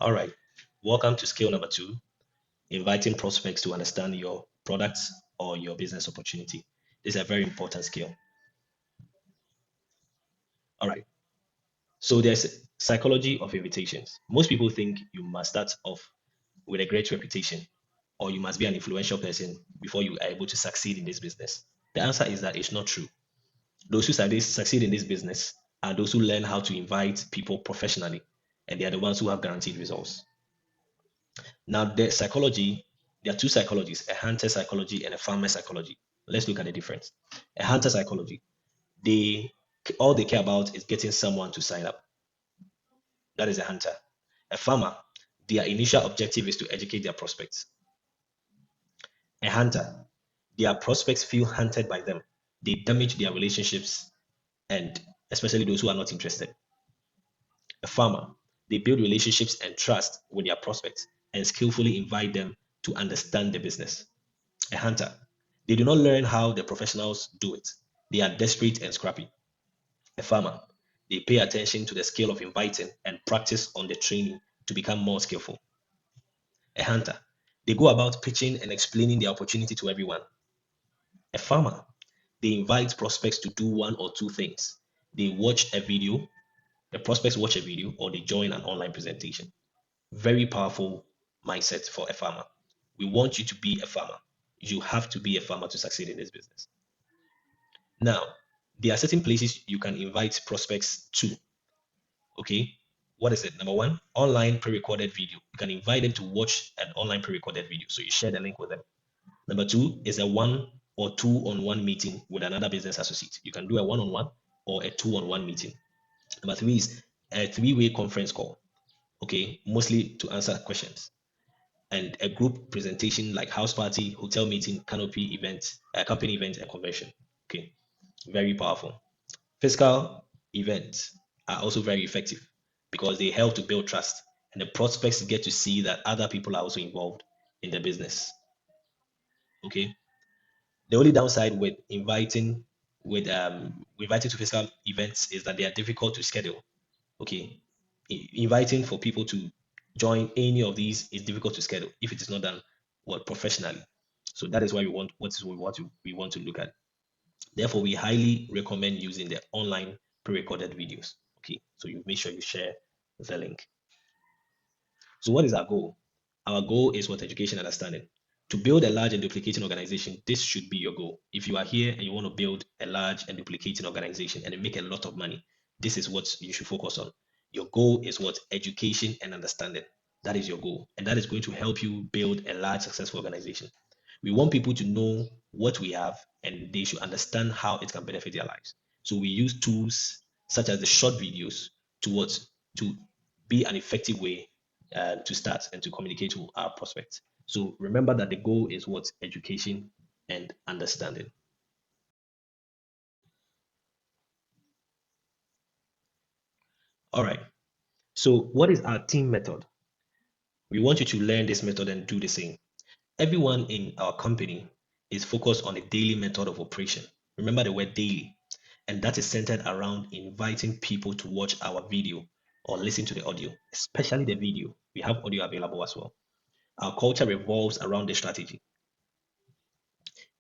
All right. Welcome to skill number two, inviting prospects to understand your products or your business opportunity. This is a very important skill. All right. So there's psychology of invitations. Most people think you must start off with a great reputation or you must be an influential person before you are able to succeed in this business. The answer is that it's not true. Those who succeed in this business are those who learn how to invite people professionally, and they are the ones who have guaranteed results. Now, there are two psychologies, a hunter psychology and a farmer psychology. Let's look at the difference. A hunter psychology, they all they care about is getting someone to sign up. That is a hunter. A farmer, their initial objective is to educate their prospects. A hunter, their prospects feel hunted by them. They damage their relationships and especially those who are not interested. A farmer, they build relationships and trust with their prospects and skillfully invite them to understand the business. A hunter, they do not learn how the professionals do it. They are desperate and scrappy. A farmer, they pay attention to the skill of inviting and practice on the training to become more skillful. A hunter, they go about pitching and explaining the opportunity to everyone. A farmer, they invite prospects to do one or two things. They watch a video, the prospects watch a video, or they join an online presentation. Very powerful mindset for a farmer. We want you to be a farmer. You have to be a farmer to succeed in this business. Now, there are certain places you can invite prospects to. Okay. What is it? Number one, online pre-recorded video. You can invite them to watch an online pre-recorded video. So you share the link with them. Number two is a one or two-on-one meeting with another business associate. You can do a one-on-one or a two-on-one meeting. Number three is a three-way conference call. Okay, mostly to answer questions. And a group presentation like house party, hotel meeting, canopy event, company event, and convention. Okay, very powerful. Physical events are also very effective because they help to build trust and the prospects get to see that other people are also involved in the business. Okay. The only downside with inviting to physical events is that they are difficult to schedule. Okay. Inviting for people to join any of these is difficult to schedule if it is not done well professionally. So that is why we want to look at. Therefore, we highly recommend using the online pre-recorded videos. Okay, so you make sure you share the link. So what is our goal? Our goal is what education understanding. To build a large and duplicating organization, this should be your goal. If you are here and you want to build a large and duplicating organization and make a lot of money, this is what you should focus on. Your goal is what? Education and understanding. That is your goal. And that is going to help you build a large, successful organization. We want people to know what we have and they should understand how it can benefit their lives. So we use tools such as the short videos to what? To be an effective way to start and to communicate to our prospects. So remember that the goal is what? Education and understanding. All right. So what is our team method? We want you to learn this method and do the same. Everyone in our company is focused on a daily method of operation. Remember the word daily. And that is centered around inviting people to watch our video or listen to the audio, especially the video. We have audio available as well. Our culture revolves around the strategy.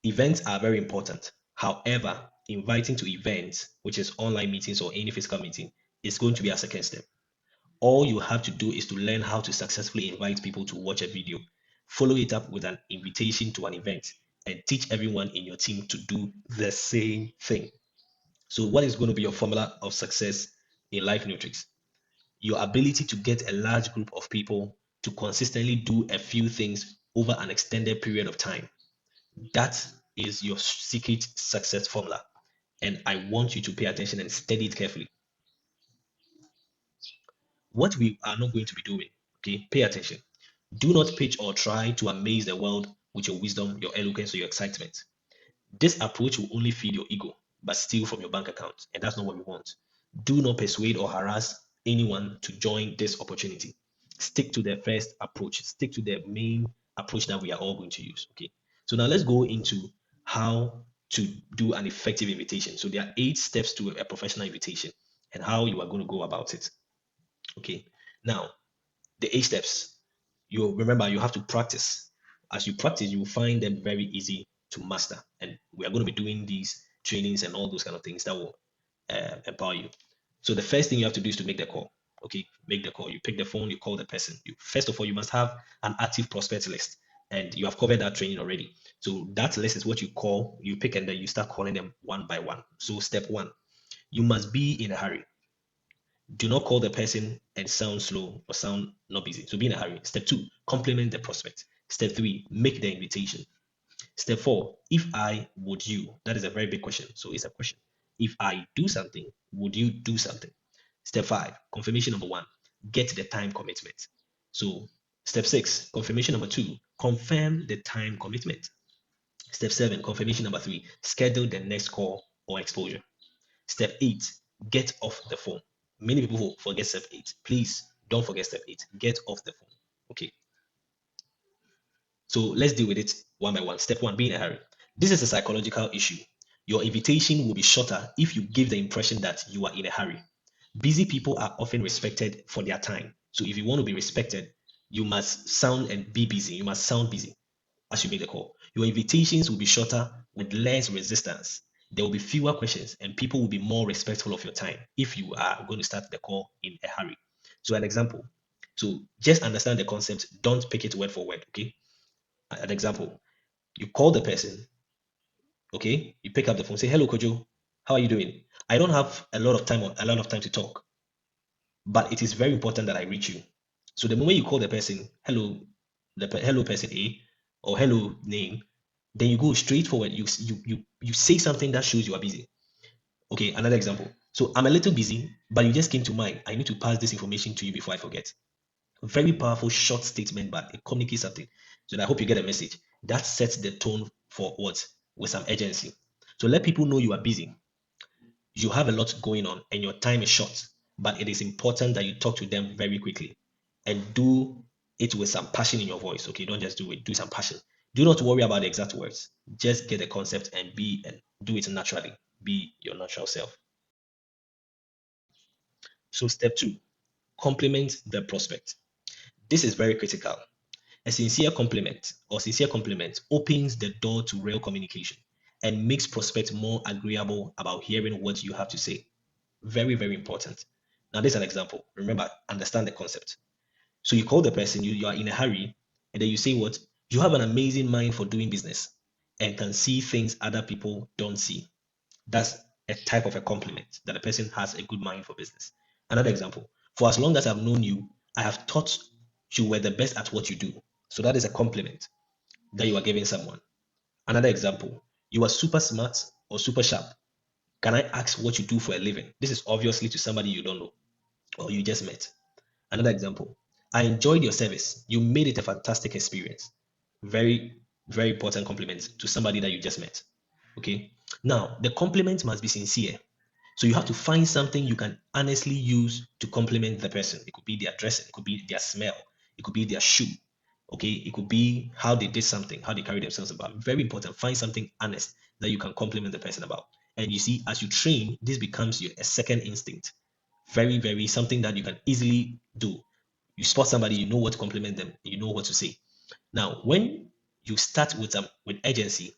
Events are very important. However, inviting to events, which is online meetings or any physical meeting, is going to be a second step. All you have to do is to learn how to successfully invite people to watch a video, follow it up with an invitation to an event, and teach everyone in your team to do the same thing. So, what is going to be your formula of success in LifeNutrics? Your ability to get a large group of people to consistently do a few things over an extended period of time. That is your secret success formula. And I want you to pay attention and study it carefully. What we are not going to be doing, okay, pay attention. Do not pitch or try to amaze the world with your wisdom, your eloquence, or your excitement. This approach will only feed your ego, but steal from your bank account. And that's not what we want. Do not persuade or harass anyone to join this opportunity. Stick to the first approach, stick to the main approach that we are all going to use. Okay. So now let's go into how to do an effective invitation. So there are 8 steps to a professional invitation and how you are going to go about it. Okay. Now, The 8 steps, you remember you have to practice. As you practice, you will find them very easy to master. And we are going to be doing these trainings and all those kind of things that will empower you. So the first thing you have to do is to make the call. Okay, make the call. You pick the phone, you call the person. First of all, you must have an active prospect list, and you have covered that training already. So that list is what you call, you pick, and then you start calling them one by one. So step one, you must be in a hurry. Do not call the person and sound slow or sound not busy. So be in a hurry. Step two, compliment the prospect. Step three, make the invitation. Step four, if I, would you? That is a very big question. So it's a question. If I do something, would you do something? Step five, confirmation number one, get the time commitment. So step six, confirmation number two, confirm the time commitment. Step seven, confirmation number three, schedule the next call or exposure. Step eight, get off the phone. Many people forget step eight. Please don't forget step eight. Get off the phone. Okay. So let's deal with it one by one. Step one, be in a hurry. This is a psychological issue. Your invitation will be shorter if you give the impression that you are in a hurry. Busy people are often respected for their time. So if you want to be respected, you must sound and be busy. You must sound busy as you make the call. Your invitations will be shorter with less resistance. There will be fewer questions and people will be more respectful of your time if you are going to start the call in a hurry. So, an example. So, just understand the concept. Don't pick it word for word. Okay. An example. You call the person. Okay. You pick up the phone. Say, "Hello, Kojo. How are you doing? I don't have a lot of time to talk, but it is very important that I reach you." So the moment you call the person, hello, hello person A, or hello name, then you go straight forward. You say something that shows you are busy. Okay, another example. So I'm a little busy, but you just came to mind. I need to pass this information to you before I forget. Very powerful short statement, but it communicates something. So I hope you get a message. That sets the tone for what? With some urgency. So let people know you are busy. You have a lot going on and your time is short, but it is important that you talk to them very quickly and do it with some passion in your voice. Okay, don't just do it, do some passion. Do not worry about the exact words. Just get the concept and be and do it naturally. Be your natural self. So, step two, compliment the prospect. This is very critical. A sincere compliment or sincere compliment opens the door to real communication and makes prospect more agreeable about hearing what you have to say. Very, very important. Now, this is an example. Remember, understand the concept. So you call the person, you are in a hurry, and then you say what? You have an amazing mind for doing business and can see things other people don't see. That's a type of a compliment that a person has a good mind for business. Another example, for as long as I've known you, I have thought you were the best at what you do. So that is a compliment that you are giving someone. Another example, you are super smart or super sharp. Can I ask what you do for a living? This is obviously to somebody you don't know or you just met. Another example, I enjoyed your service. You made it a fantastic experience. Very, very important compliment to somebody that you just met. Okay. Now, the compliment must be sincere. So you have to find something you can honestly use to compliment the person. It could be their dressing, it could be their smell, it could be their shoe. Okay, it could be how they did something, how they carry themselves about. Very important. Find something honest that you can compliment the person about. And you see, as you train, this becomes a second instinct. Very, very something that you can easily do. You spot somebody, you know what to compliment them, you know what to say. Now, when you start with urgency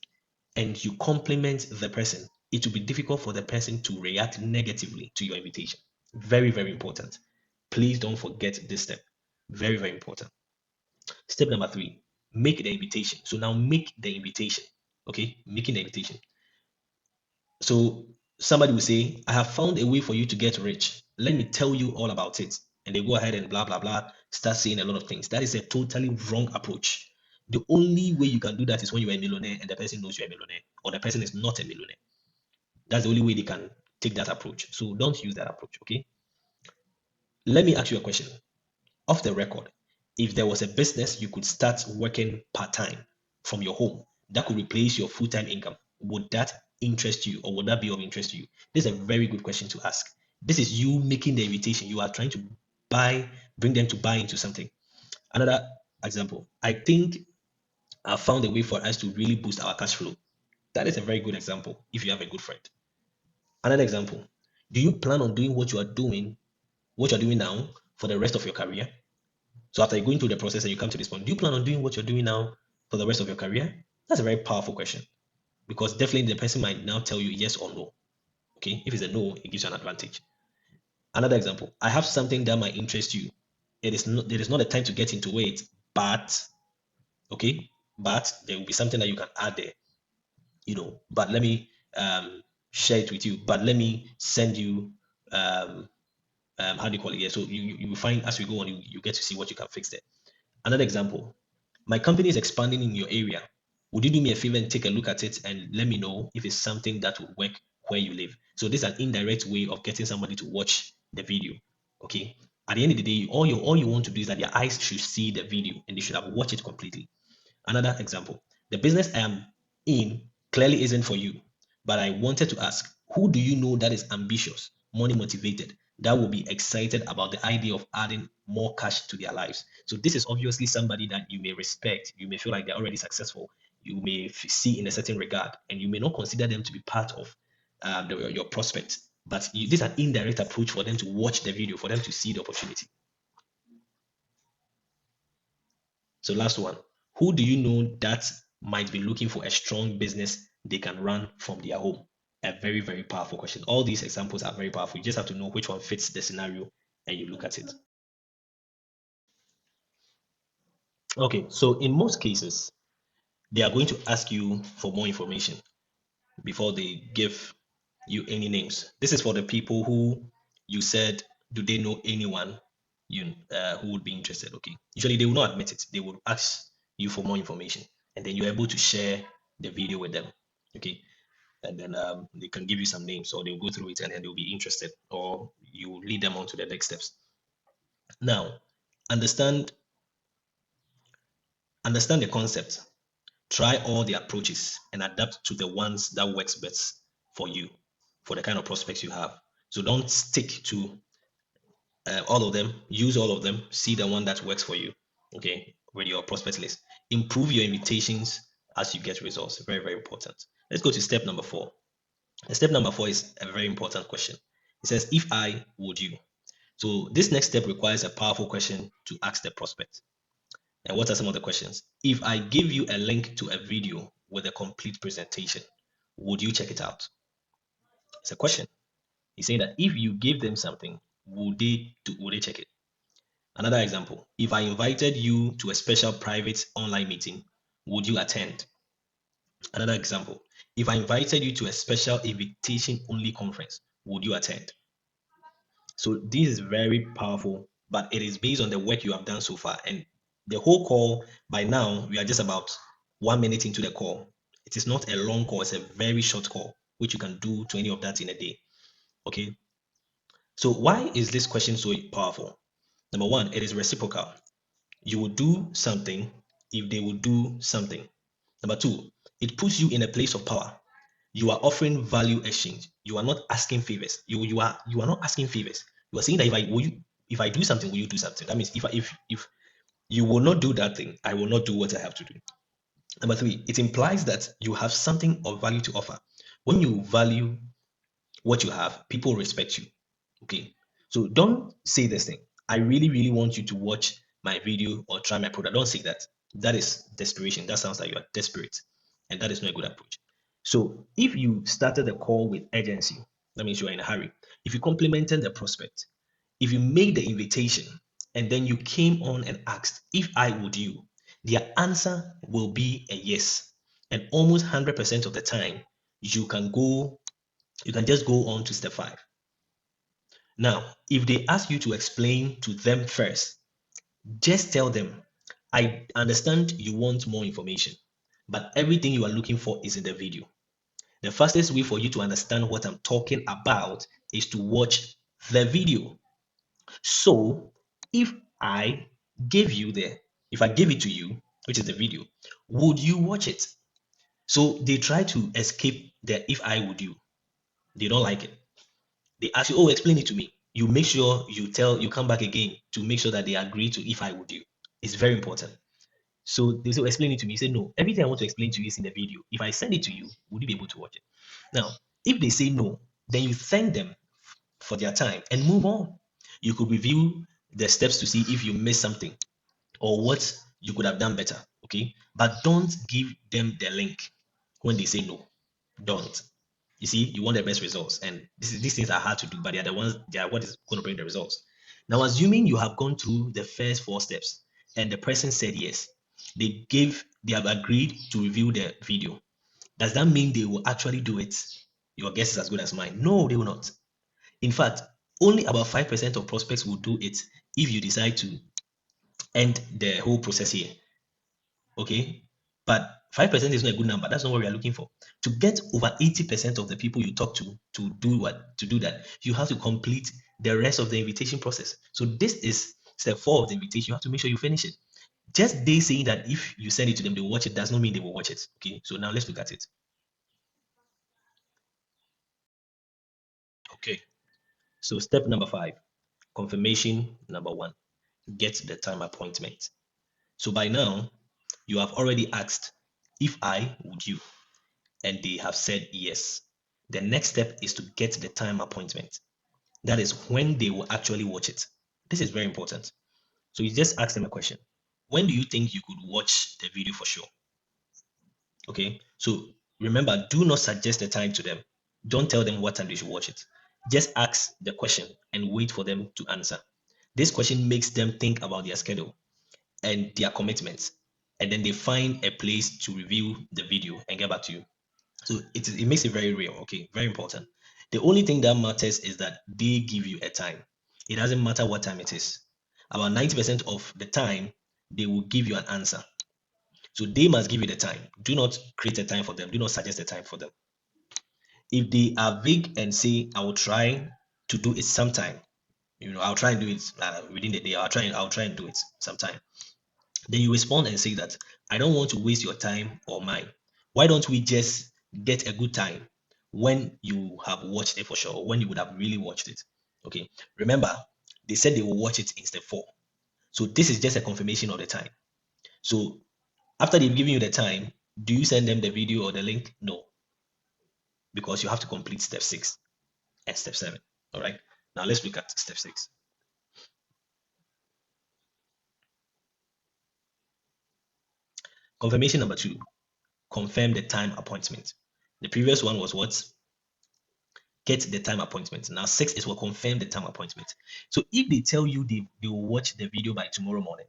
and you compliment the person, it will be difficult for the person to react negatively to your invitation. Very, very important. Please don't forget this step. Very, very important. Step number three, make the invitation. So now make the invitation. Okay, making the invitation. So somebody will say, I have found a way for you to get rich. Let me tell you all about it. And they go ahead and blah, blah, blah, start saying a lot of things. That is a totally wrong approach. The only way you can do that is when you are a millionaire and the person knows you're a millionaire, or the person is not a millionaire. That's the only way they can take that approach. So don't use that approach, okay? Let me ask you a question. Off the record, if there was a business you could start working part-time from your home that could replace your full-time income, would that interest you or would that be of interest to you? This is a very good question to ask. This is you making the invitation. You are trying to bring them to buy into something. Another example, I think I found a way for us to really boost our cash flow. That is a very good example if you have a good friend. Another example, do you plan on doing what you are doing now for the rest of your career? So after going through the process and you come to this point, do you plan on doing what you're doing now for the rest of your career? That's a very powerful question because definitely the person might now tell you yes or no. Okay, if it's a no, it gives you an advantage. Another example, I have something that might interest you. It is not a time to get into it, but okay, but there will be something that you can add there, but let me share it with you, but let me send you how do you call it? Yeah, so you will find as we go on, you get to see what you can fix there. Another example, my company is expanding in your area. Would you do me a favor and take a look at it and let me know if it's something that would work where you live? So this is an indirect way of getting somebody to watch the video. Okay. At the end of the day, all you want to do is that their eyes should see the video and they should have watched it completely. Another example, the business I am in clearly isn't for you, but I wanted to ask, who do you know that is ambitious, money motivated, that will be excited about the idea of adding more cash to their lives? So this is obviously somebody that you may respect, you may feel like they're already successful, you may see in a certain regard, and you may not consider them to be part of your prospect. But this is an indirect approach for them to watch the video, for them to see the opportunity. So last one, who do you know that might be looking for a strong business they can run from their home? A very, very powerful question. All these examples are very powerful. You just have to know which one fits the scenario and you look at it. Okay, so in most cases, they are going to ask you for more information before they give you any names. This is for the people who you said, do they know anyone who would be interested? Okay. Usually they will not admit it. They will ask you for more information, and then you're able to share the video with them. Okay. And then they can give you some names, or they'll go through it and then they'll be interested, or you lead them on to the next steps. Now, understand understand the concept. Try all the approaches and adapt to the ones that works best for you, for the kind of prospects you have. So don't stick to all of them. Use all of them. See the one that works for you. Okay, with your prospect list. Improve your invitations as you get results. Very, very important. Let's go to step number 4. And step number 4 is a very important question. It says, if I, would you? So this next step requires a powerful question to ask the prospect. And what are some of the questions? If I give you a link to a video with a complete presentation, would you check it out? It's a question. He's saying that if you give them something, would they check it? Another example, if I invited you to a special private online meeting, would you attend? Another example, if I invited you to a special invitation only conference, would you attend? So this is very powerful, but it is based on the work you have done so far. And the whole call, by now, we are just about 1 minute into the call. It is not a long call, it's a very short call, which you can do 20 of that in a day. Okay. So why is this question so powerful? Number one, it is reciprocal. You will do something if they will do something. Number two, it puts you in a place of power. You are offering value exchange. You are not asking favors. You are not asking favors. You are saying that if I do something, will you do something? That means if you will not do that thing, I will not do what I have to do. Number three, it implies that you have something of value to offer. When you value what you have, people respect you. Okay. So don't say this thing. I really, really want you to watch my video or try my product. Don't say that. That is desperation. That sounds like you are desperate. And that is not a good approach. So if you started the call with urgency, that means you are in a hurry. If you complimented the prospect, if you made the invitation and then you came on and asked, if I would you, their answer will be a yes. And almost 100% of the time, you can go, you can just go on to step 5. Now, if they ask you to explain to them first, just tell them, I understand you want more information, but everything you are looking for is in the video. The fastest way for you to understand what I'm talking about is to watch the video. So, if I give you if I give it to you, which is the video, would you watch it? So they try to escape the if I would you. They don't like it. They ask you, oh, explain it to me. You make sure you come back again to make sure that they agree to if I would you. It's very important. So they say, explain it to me. You say, no, everything I want to explain to you is in the video. If I send it to you, would you be able to watch it? Now, if they say no, then you thank them for their time and move on. You could review the steps to see if you missed something. or what you could have done better. Okay, but don't give them the link when they say no. Don't. You see, you want the best results, and these things are hard to do, but they are the ones, they are what is going to bring the results. Now, assuming you have gone through the first four steps and the person said yes, they have agreed to review the video. Does that mean they will actually do it? Your guess is as good as mine. No, they will not. In fact, only about 5% of prospects will do it if you decide to end the whole process here. Okay, but 5% is not a good number. That's not what we are looking for. To get over 80% of the people you talk to do what to do that, you have to complete the rest of the invitation process. So this is step 4 of the invitation. You have to make sure you finish it. Just they saying that if you send it to them, they will watch it does not mean they will watch it. Okay, so now let's look at it. Okay, so step number 5, confirmation number 1, get the time appointment. So by now, you have already asked, if I would you, and they have said yes. The next step is to get the time appointment. That is when they will actually watch it. This is very important. So you just ask them a question. When do you think you could watch the video for sure? Okay. So remember, do not suggest the time to them. Don't tell them what time they should watch it. Just ask the question and wait for them to answer. This question makes them think about their schedule and their commitments. And then they find a place to review the video and get back to you. So it makes it very real. Okay, very important. The only thing that matters is that they give you a time. It doesn't matter what time it is. About 90% of the time, they will give you an answer. So they must give you the time. Do not create a time for them. Do not suggest a time for them. If they are vague and say, I will try to do it sometime, I'll try and do it within the day. I'll try and do it sometime. Then you respond and say that I don't want to waste your time or mine. Why don't we just get a good time when you have watched it for sure, or when you would have really watched it? Okay. Remember, they said they will watch it in step 4. So this is just a confirmation of the time. So after they've given you the time, do you send them the video or the link? No, because you have to complete step 6 and step 7. All right. Now let's look at step 6. Confirmation number 2, confirm the time appointment. The previous one was what? Get the time appointment. Now 6 is what? Confirm the time appointment. So if they tell you they will watch the video by tomorrow morning,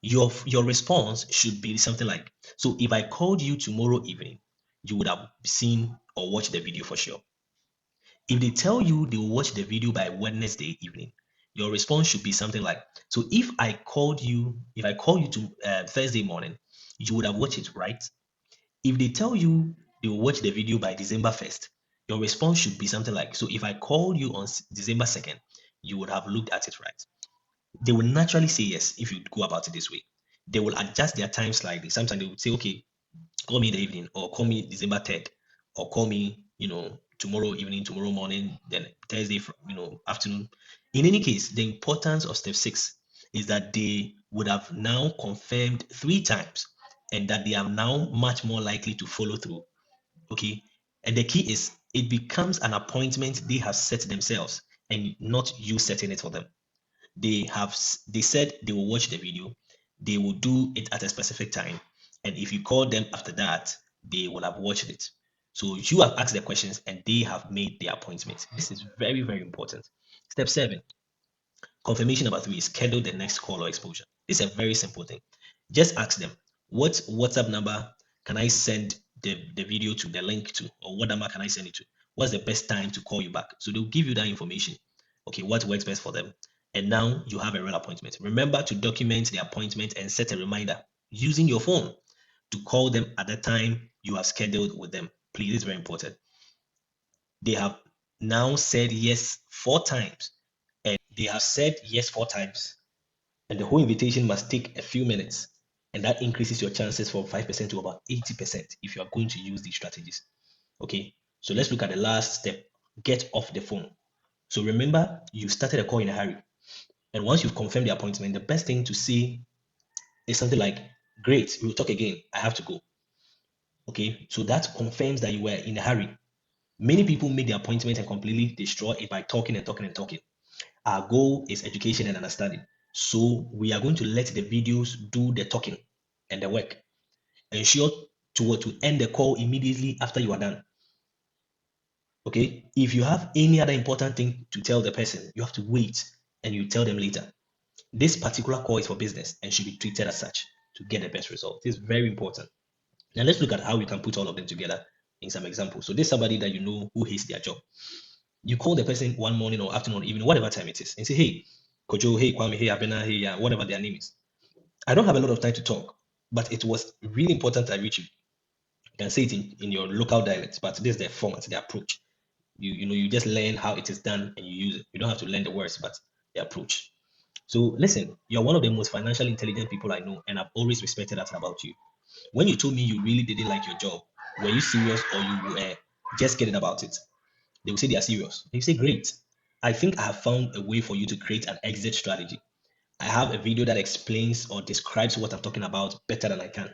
your response should be something like, so if I called you tomorrow evening, you would have seen or watched the video for sure. If they tell you they will watch the video by Wednesday evening, your response should be something like, so if I call you to Thursday morning, you would have watched it, right? If they tell you they will watch the video by December 1st, your response should be something like, so if I called you on December 2nd, you would have looked at it, right? They will naturally say yes if you go about it this way. They will adjust their time slightly. Sometimes they would say, okay, call me in the evening, or call me December 3rd, or call me, tomorrow evening, tomorrow morning, then Thursday, afternoon. In any case, the importance of step 6 is that they would have now confirmed 3 times and that they are now much more likely to follow through. Okay. And the key is it becomes an appointment they have set themselves and not you setting it for them. They said they will watch the video, they will do it at a specific time, and if you call them after that, they will have watched it. So you have asked the questions and they have made the appointment. This is very, very important. Step 7, confirmation number 3, schedule the next call or exposure. This is a very simple thing. Just ask them, what WhatsApp number can I send the video to, the link to, or what number can I send it to? What's the best time to call you back? So they'll give you that information. Okay, what works best for them. And now you have a real appointment. Remember to document the appointment and set a reminder using your phone to call them at the time you have scheduled with them. Please, it's very important. They have now said yes 4 times, and they have said yes 4 times, and the whole invitation must take a few minutes, and that increases your chances from 5% to about 80% if you are going to use these strategies. Okay, so let's look at the last step. Get off the phone. So remember, you started a call in a hurry, and once you've confirmed the appointment, the best thing to say is something like, great, we'll talk again, I have to go. Okay, so that confirms that you were in a hurry. Many people make the appointment and completely destroy it by talking and talking and talking. Our goal is education and understanding. So we are going to let the videos do the talking and the work. Ensure to end the call immediately after you are done. Okay. If you have any other important thing to tell the person, you have to wait and you tell them later. This particular call is for business and should be treated as such to get the best result. It's very important. Now let's look at how we can put all of them together in some examples. So this is somebody that you know who hates their job. You call the person one morning or afternoon or evening, whatever time it is, and say, hey, Kojo, hey, Kwame, hey, Abena, hey, whatever their name is. I don't have a lot of time to talk, but it was really important I reach you. You can say it in your local dialect, but this is the format, the approach. You just learn how it is done and you use it. You don't have to learn the words, but the approach. So listen, you're one of the most financially intelligent people I know, and I've always respected that about you. When you told me you really didn't like your job, were you serious or you were just kidding about it? They will say they are serious. They say, great. I think I have found a way for you to create an exit strategy. I have a video that explains or describes what I'm talking about better than I can.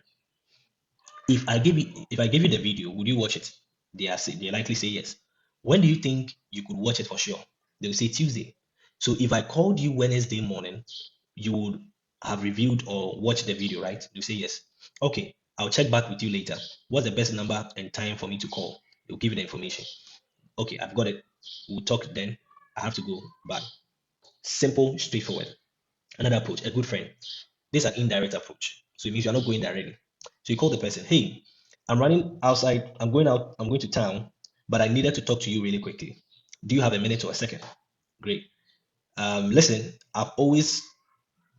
If I give you the video, would you watch it? They likely say yes. When do you think you could watch it for sure? They will say Tuesday. So if I called you Wednesday morning, you would have reviewed or watched the video, right? You say yes. Okay, I'll check back with you later. What's the best number and time for me to call? They'll give you the information. Okay, I've got it. We'll talk then. I have to go. Bye. Simple, straightforward. Another approach, a good friend. This is an indirect approach. So it means you're not going directly. So you call the person, hey, I'm running outside, I'm going out, I'm going to town, but I needed to talk to you really quickly. Do you have a minute or a second? Great. Listen,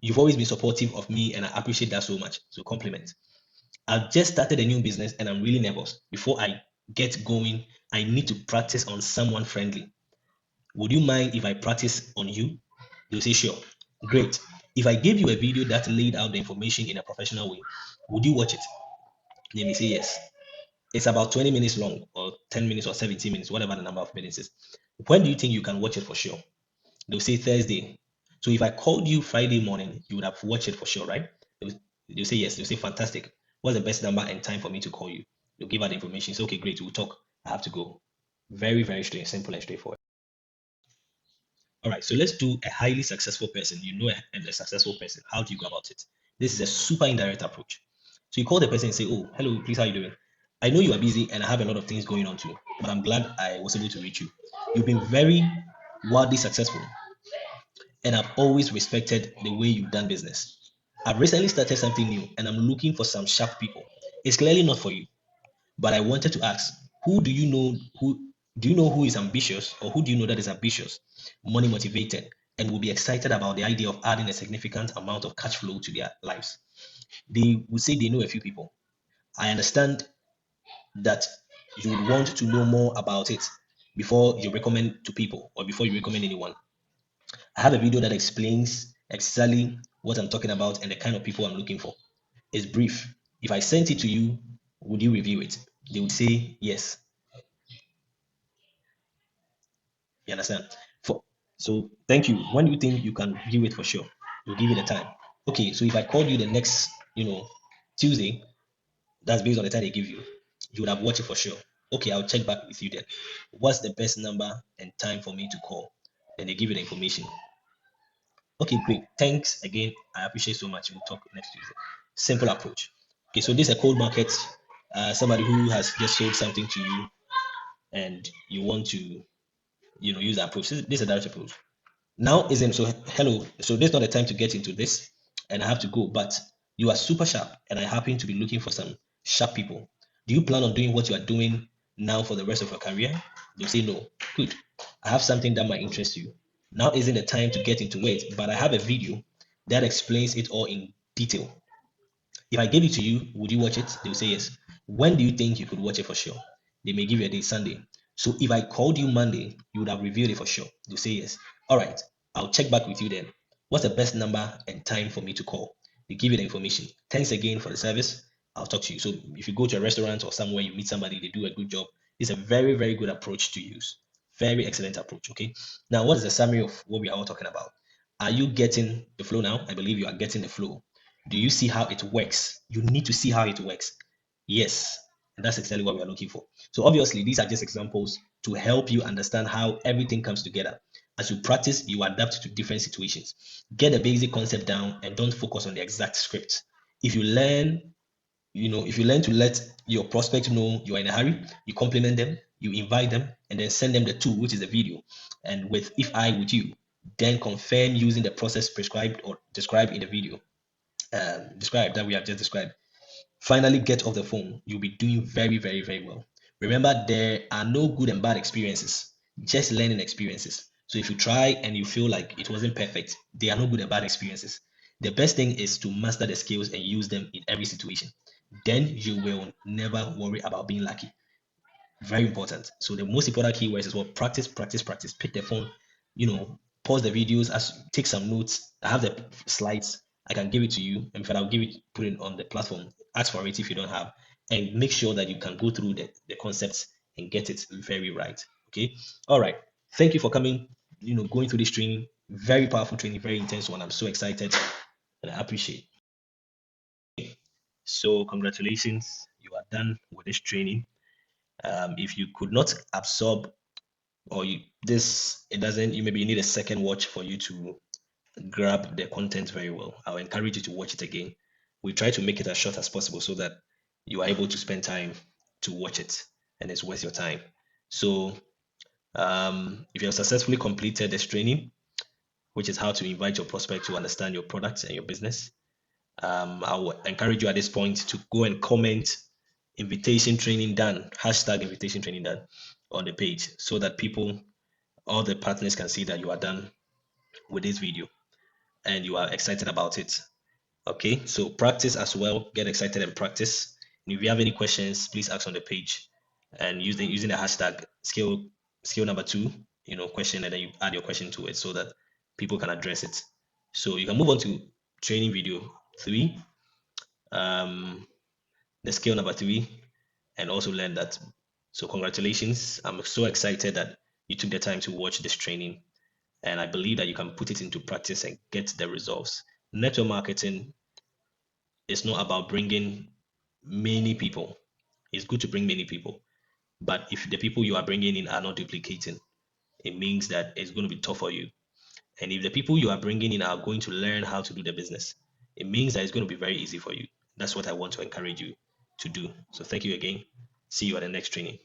you've always been supportive of me and I appreciate that so much. So compliment. I've just started a new business and I'm really nervous. Before I get going, I need to practice on someone friendly. Would you mind if I practice on you? They'll say, sure. Great. If I gave you a video that laid out the information in a professional way, would you watch it? They may say yes. It's about 20 minutes long, or 10 minutes, or 17 minutes, whatever the number of minutes is. When do you think you can watch it for sure? They'll say Thursday. So if I called you Friday morning, you would have watched it for sure, right? They'll say yes. They'll say fantastic. What's the best number and time for me to call you? They'll give out the information. Say, okay, great, we'll talk. I have to go. Very, very simple and straightforward. All right, so let's do a highly successful person. You know a successful person. How do you go about it? This is a super indirect approach. So you call the person and say, oh, hello, please, how you doing? I know you are busy and I have a lot of things going on too, but I'm glad I was able to reach you. You've been very wildly successful, and I've always respected the way you've done business. I've recently started something new and I'm looking for some sharp people. It's clearly not for you, but I wanted to ask, who do you know who is ambitious, or who do you know that is ambitious, money motivated, and will be excited about the idea of adding a significant amount of cash flow to their lives? They will say they know a few people. I understand that you would want to know more about it before you recommend to people or before you recommend anyone. I have a video that explains exactly what I'm talking about and the kind of people I'm looking for. It's brief. If I sent it to you, would you review it? They would say yes. You understand? For so thank you. When do you think you can view it for sure? You'll give it a time. Okay, so if I called you the next, Tuesday, that's based on the time they give you, you would have watched it for sure. Okay, I'll check back with you then. What's the best number and time for me to call? Then they give you the information. Okay, great. Thanks again. I appreciate so much. We'll talk next Tuesday. Simple approach. Okay, so this is a cold market. Somebody who has just sold something to you and you want to, use that approach. This is a direct approach. Now isn't so hello. So this is not the time to get into this, and I have to go. But you are super sharp, and I happen to be looking for some sharp people. Do you plan on doing what you are doing now for the rest of your career? They'll say no. Good. I have something that might interest you. Now isn't the time to get into it, but I have a video that explains it all in detail. If I gave it to you, would you watch it? They'll say yes. When do you think you could watch it for sure? They may give you a date Sunday. So if I called you Monday, you would have reviewed it for sure. They'll say yes. All right, I'll check back with you then. What's the best number and time for me to call? They give you the information. Thanks again for the service. I'll talk to you. So if you go to a restaurant or somewhere, you meet somebody, they do a good job. It's a very, very good approach to use. Very excellent approach. Okay. Now, what is the summary of what we are all talking about? Are you getting the flow now? I believe you are getting the flow. Do you see how it works? You need to see how it works. Yes, and that's exactly what we are looking for. So obviously, these are just examples to help you understand how everything comes together. As you practice, you adapt to different situations. Get the basic concept down and don't focus on the exact script. If you learn, if you learn to let your prospect know you are in a hurry, you compliment them, you invite them, and then send them the tool, which is the video. And with if I with you, then confirm using the process prescribed or described in the video, described that we have just described. Finally, get off the phone. You'll be doing very, very, very well. Remember, there are no good and bad experiences, just learning experiences. So if you try and you feel like it wasn't perfect, there are no good and bad experiences. The best thing is to master the skills and use them in every situation. Then you will never worry about being lucky. Very important. So the most important keywords is what practice, practice, practice. Pick the phone, pause the videos, as take some notes. I have the slides. I can give it to you. In fact, I'll give it, put it on the platform. Ask for it if you don't have, and make sure that you can go through the concepts and get it very right. Okay. All right. Thank you for coming. Going through this training. Very powerful training, very intense one. I'm so excited and I appreciate. So congratulations, you are done with this training. If you could not absorb or this it doesn't you maybe you need a second watch for you to grab the content very well, I'll encourage you to watch it again. We try to make it as short as possible so that you are able to spend time to watch it and it's worth your time. So if you have successfully completed this training, which is how to invite your prospect to understand your products and your business, I will encourage you at this point to go and comment invitation training done, hashtag invitation training done on the page so that all the partners can see that you are done with this video and you are excited about it. Okay, so practice as well, get excited and practice. And if you have any questions, please ask on the page and using the hashtag skill number 2, question, and then you add your question to it so that people can address it. So you can move on to training video 3, the skill number 3, and also learn that. So congratulations. I'm so excited that you took the time to watch this training, and I believe that you can put it into practice and get the results. Network marketing is not about bringing many people. It's good to bring many people, but if the people you are bringing in are not duplicating, it means that it's going to be tough for you. And if the people you are bringing in are going to learn how to do the business, it means that it's going to be very easy for you. That's what I want to encourage you to do. So thank you again. See you at the next training.